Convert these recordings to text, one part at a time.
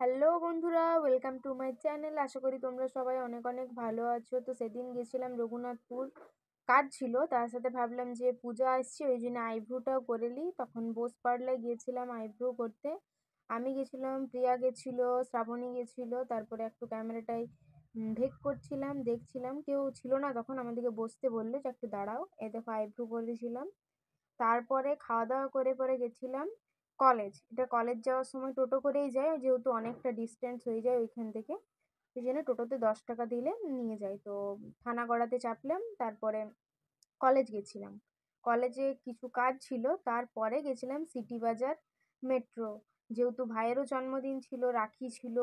Hello বন্ধুরা, welcome to my channel. আশা করি তোমরা সবাই অনেক অনেক ভালো আছো। তো সেদিন গেছিলাম রঘুনাথপুর, কাজ ছিল, তার সাথে ভাবলাম যে পূজা আসছে, ওই জন্য আইব্রোটাও করে নিই। তখন বোস পার্লারে গিয়েছিলাম আইব্রো করতে। আমি গেছিলাম, প্রিয়া গেছিল, শ্রাবণী গেছিল। তারপরে একটু ক্যামেরাটাই ভেক করছিলাম, দেখছিলাম, কেউ ছিল না তখন। আমাদেরকে বসতে বললো যে একটু দাঁড়াও, এ দেখো আইব্রো করেছিলাম। তারপরে খাওয়া দাওয়া করে পরে গেছিলাম কলেজ। এটা কলেজ যাওয়ার সময় টোটো করেই যাই, যেহেতু অনেকটা ডিস্টেন্স হয়ে যায় ওইখান থেকে। ওই জন্য টোটোতে 10 টাকা দিলে নিয়ে যায়। তো থানাগড়াতে চাপলাম, তারপরে কলেজ গেছিলাম। কলেজে কিছু কাজ ছিল, তারপরে গেছিলাম সিটি বাজার মেট্রো। যেহেতু ভাইয়েরও জন্মদিন ছিল, রাখি ছিল,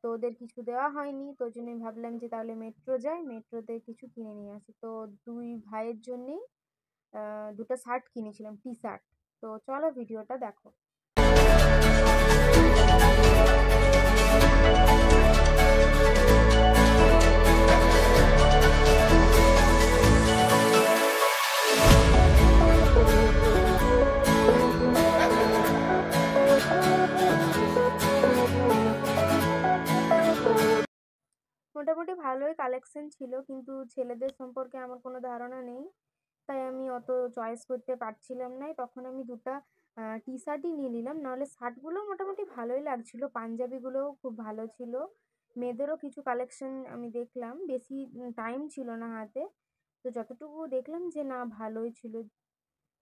তো ওদের কিছু দেওয়া হয়নি, তো ওই জন্যই ভাবলাম যে তাহলে মেট্রো যাই, মেট্রোতে কিছু কিনে নিয়ে আসি। তো দুই ভাইয়ের জন্যেই দুটো শার্ট কিনেছিলাম, টি শার্ট। তো চলো ভিডিওটা দেখো। মোটামুটি ভালোই কালেকশন ছিল, কিন্তু ছেলেদের সম্পর্কে আমার কোনো ধারণা নেই, তাই আমি অত চয়েস করতে পারছিলাম না। তখন আমি দুটো টি শার্টই নিয়ে নিলাম, নাহলে শার্টগুলো মোটামুটি ভালোই লাগছিল, পাঞ্জাবিগুলোও খুব ভালো ছিল। মেয়েদেরও কিছু কালেকশন আমি দেখলাম, বেশি টাইম ছিল না হাতে, তো যতটুকু দেখলাম যে না ভালোই ছিল।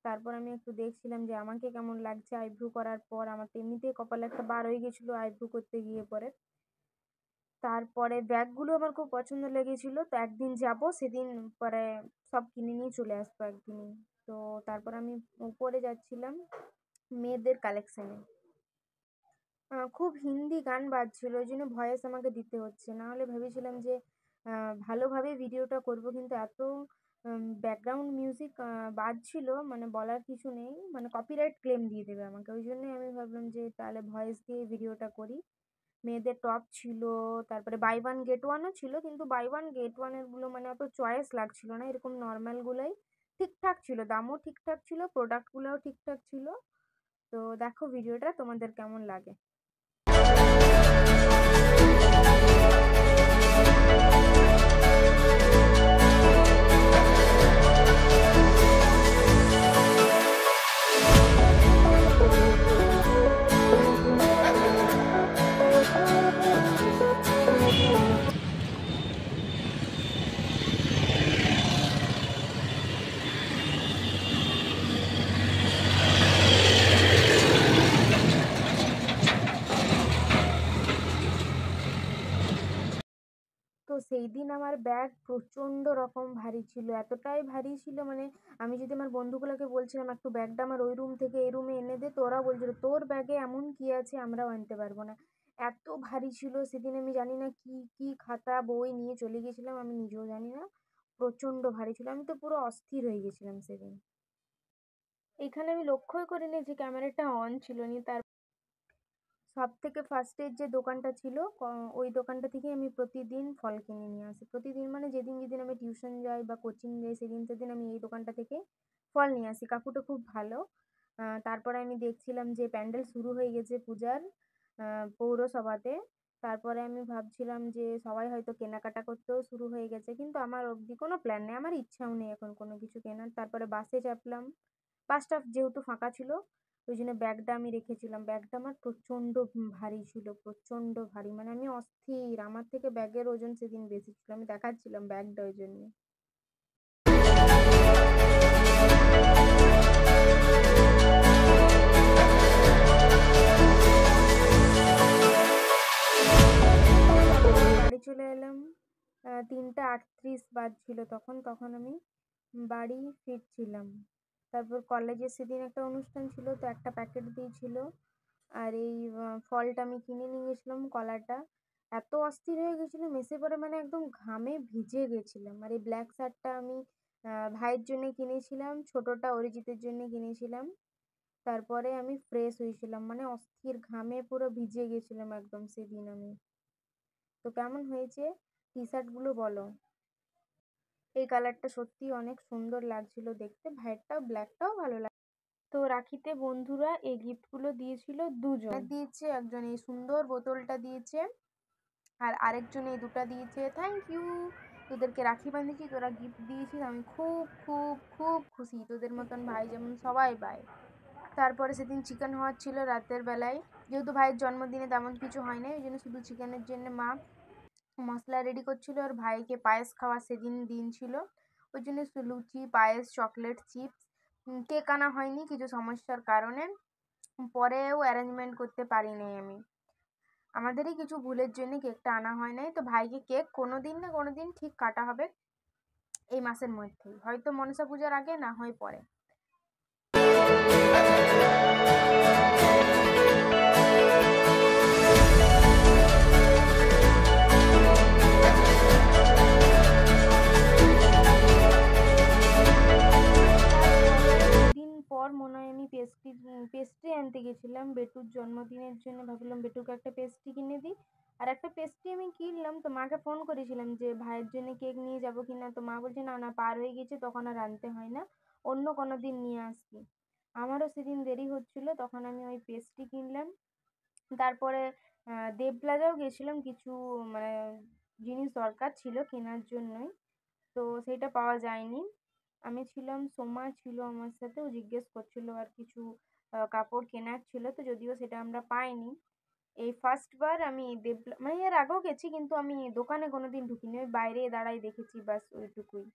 তারপর আমি একটু দেখছিলাম যে আমাকে কেমন লাগছে আইব্রো করার পর। আমার তো এমনিতেই কপালে একটা বার হয়ে গেছিলো আইব্রো করতে গিয়ে পরে। তারপরে ব্যাগগুলো আমার খুব পছন্দ লেগেছিল, তো একদিন যাব, সেদিন পরে সব কিনে নিয়ে চলে আসবো একদিনই। তো তারপর আমি উপরে যাচ্ছিলাম মেয়েদের কালেকশনে। খুব হিন্দি গান বাজছিল, ওই জন্য ভয়েস আমাকে দিতে হচ্ছে, না হলে ভেবেছিলাম যে ভালোভাবে ভিডিওটা করব, কিন্তু এত ব্যাকগ্রাউন্ড মিউজিক বাজছিল, মানে বলার কিছু নেই, মানে কপিরাইট ক্লেম দিয়ে দেবে আমাকে। ওই জন্যই আমি ভাবলাম যে তাহলে ভয়েস দিয়ে ভিডিওটা করি। মেয়েদের টপ ছিল, তারপরে বাই ওয়ান গেট ওয়ানও ছিল, কিন্তু বাই ওয়ান গেট ওয়ানের গুলো মানে অত চয়েস লাগছিল না, এরকম নর্মাল গুলোই ঠিকঠাক ছিল, দামও ঠিকঠাক ছিল, প্রোডাক্ট গুলোও ঠিকঠাক ছিল। তো দেখো ভিডিওটা তোমাদের কেমন লাগে। তো সেই দিন আমার ব্যাগ প্রচণ্ড রকম ভারী ছিল, এতটাই ভারী ছিল, মানে আমি যদি আমার বন্ধুগুলোকে বলছিলাম একটু ব্যাগটা আমার ওই রুম থেকে এই রুমে এনে দে, তো ওরা বলছিল তোর ব্যাগে এমন কি আছে আমরাও আনতে পারবো না। এত ভারী ছিল সেদিন, আমি জানি না কি কি খাতা বই নিয়ে চলে গেছিলাম, আমি নিজেও জানি না। প্রচণ্ড ভারী ছিল, আমি তো পুরো অস্থির হয়ে গেছিলাম সেদিন। এখানে আমি লক্ষ্যই করিনি যে ক্যামেরাটা অন ছিল নি। সবথেকে ফার্স্টের যে দোকানটা ছিল, ওই দোকানটা থেকে আমি প্রতিদিন ফল কিনে নিয়ে আসি। প্রতিদিন মানে যেদিন যেদিন আমি টিউশন যাই বা কোচিং যাই, সেদিন সেদিন আমি এই দোকানটা থেকে ফল নিয়ে আসি। কাকুটা খুব ভালো। তারপরে আমি দেখছিলাম যে প্যান্ডেল শুরু হয়ে গেছে পূজার, পৌরসভাতে। তারপরে আমি ভাবছিলাম যে সবাই হয়তো কেনাকাটা করতেও শুরু হয়ে গেছে, কিন্তু আমার অবধি কোনো প্ল্যান নেই, আমার ইচ্ছাও নেই এখন কোনো কিছু কেনার। তারপরে বাসে চাপলাম, বাসটা যেহেতু ফাঁকা ছিল, ওই জন্য ব্যাগটা আমি রেখেছিলাম। ব্যাগটা আমার প্রচণ্ড ভারী ছিল, প্রচণ্ড ভারী, মানে আমি অস্থির, আমার থেকে ব্যাগের ওজন সেদিন বেশি ছিল, আমি দেখাচ্ছিলাম ব্যাগটা ওই জন্য। তারপর বাড়ি চলে এলাম, 3:38 বাজছিল তখন, তখন আমি বাড়ি ফিরছিলাম। তারপর কলেজে সেদিন একটা অনুষ্ঠান ছিল, তো একটা প্যাকেট দিয়েছিল, আর এই ফলটা আমি কিনে নিয়ে গেছিলাম, কলাটা। এত অস্থির হয়ে গেছিলাম এসে পরে, মানে একদম ঘামে ভিজে গেছিলাম। আর এই ব্ল্যাক শার্টটা আমি ভাইয়ের জন্য কিনেছিলাম, ছোটটা অরিজিতের জন্য কিনেছিলাম। তারপরে আমি ফ্রেশ হয়েছিলাম, মানে অস্থির ঘামে পুরো ভিজে গেছিলাম একদম সেদিন আমি। তো কেমন হয়েছে টি শার্ট গুলো বলো। এই কালারটা সত্যি অনেক সুন্দর লাগছিল দেখতে, ভাইয়েরটাও ব্ল্যাকটাও ভালো তো রাখিতে বন্ধুরা এই গিফটগুলো দিয়েছিল দুজন দিয়েছে, একজন এই সুন্দর বোতলটা দিয়েছে আর আরেকজন এই দুটো দিয়েছে। থ্যাংক ইউ, তোদেরকে রাখি বাঁধেছি, তোরা গিফট দিয়েছিস, আমি খুব খুব খুব খুশি, তোদের মতন ভাই যেমন সবাই পায়। তারপরে সেদিন চিকেন হওয়ার ছিল রাতের বেলায়, যেহেতু ভাইয়ের জন্মদিনে তেমন কিছু হয় না, ওই জন্য শুধু চিকেনের জন্য মা মশলা রেডি করছিল। আর ভাইকে পায়েস খাওয়া সেদিন দিন ছিল, ওই জন্য লুচি পায়েস চকলেট চিপস, কেক আনা হয়নি কিছু সমস্যার কারণে, পরেও অ্যারেঞ্জমেন্ট করতে পারিনি আমি, আমাদেরই কিছু ভুলের জন্য কেকটা আনা হয় নাই। তো ভাইকে কেক কোনো দিন না কোনো দিন ঠিক কাটা হবে এই মাসের মধ্যেই, হয়তো মনসা পূজার আগে, না হয় পরে। দিন পর মনে হয় আমি পেস্ট্রি আনতে গেছিলাম বেটুর জন্মদিনের জন্য, ভাবলাম বেটুকে একটা পেস্ট্রি কিনে দিই। আর একটা পেস্ট্রি আমি কিনলাম, তো মাকে ফোন করেছিলাম যে ভাইয়ের জন্য কেক নিয়ে যাবো কিনা, তো মা বলছে না না পার হয়ে গেছে, তখন আর আনতে হয় না, অন্য কোনো দিন নিয়ে আসবি। আমারও সেদিন দেরি হচ্ছিল, তখন আমি ওই পেস্ট্রি কিনলাম। তারপরে দেবপ্লাজাও গেছিলাম, কিছু মানে জিনিস দরকার ছিল কেনার জন্যই, তো সেটা পাওয়া যায়নি। আমি ছিলাম, সোমা ছিল আমার সাথে, ও জিজ্ঞেস করছিল আর কিছু কাপড় কেনার ছিল, তো যদিও সেটা আমরা পাইনি। এই ফার্স্ট বার আমি মানে এর আগেও গেছি কিন্তু আমি দোকানে কোনোদিন ঢুকিনি, ওই বাইরে দাঁড়াই দেখেছি, বাস ওইটুকুই।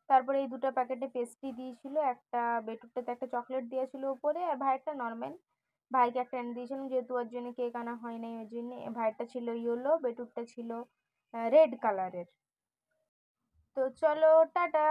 তারপরে এই দুটো প্যাকেটে পেস্ট্রি দিয়েছিল, একটা বেটুরটাতে একটা চকলেট দিয়েছিল উপরে, আর ভাইয়েরটা নর্মাল, ভাইকে একটা এনে দিয়েছিলাম যেহেতু ওর জন্য কেক আনা হয় নাই, ওই জন্য ভাইয়েরটা ছিল ইয়েলো, বেটুরটা ছিল রেড কালারের। তো চলো টাটা।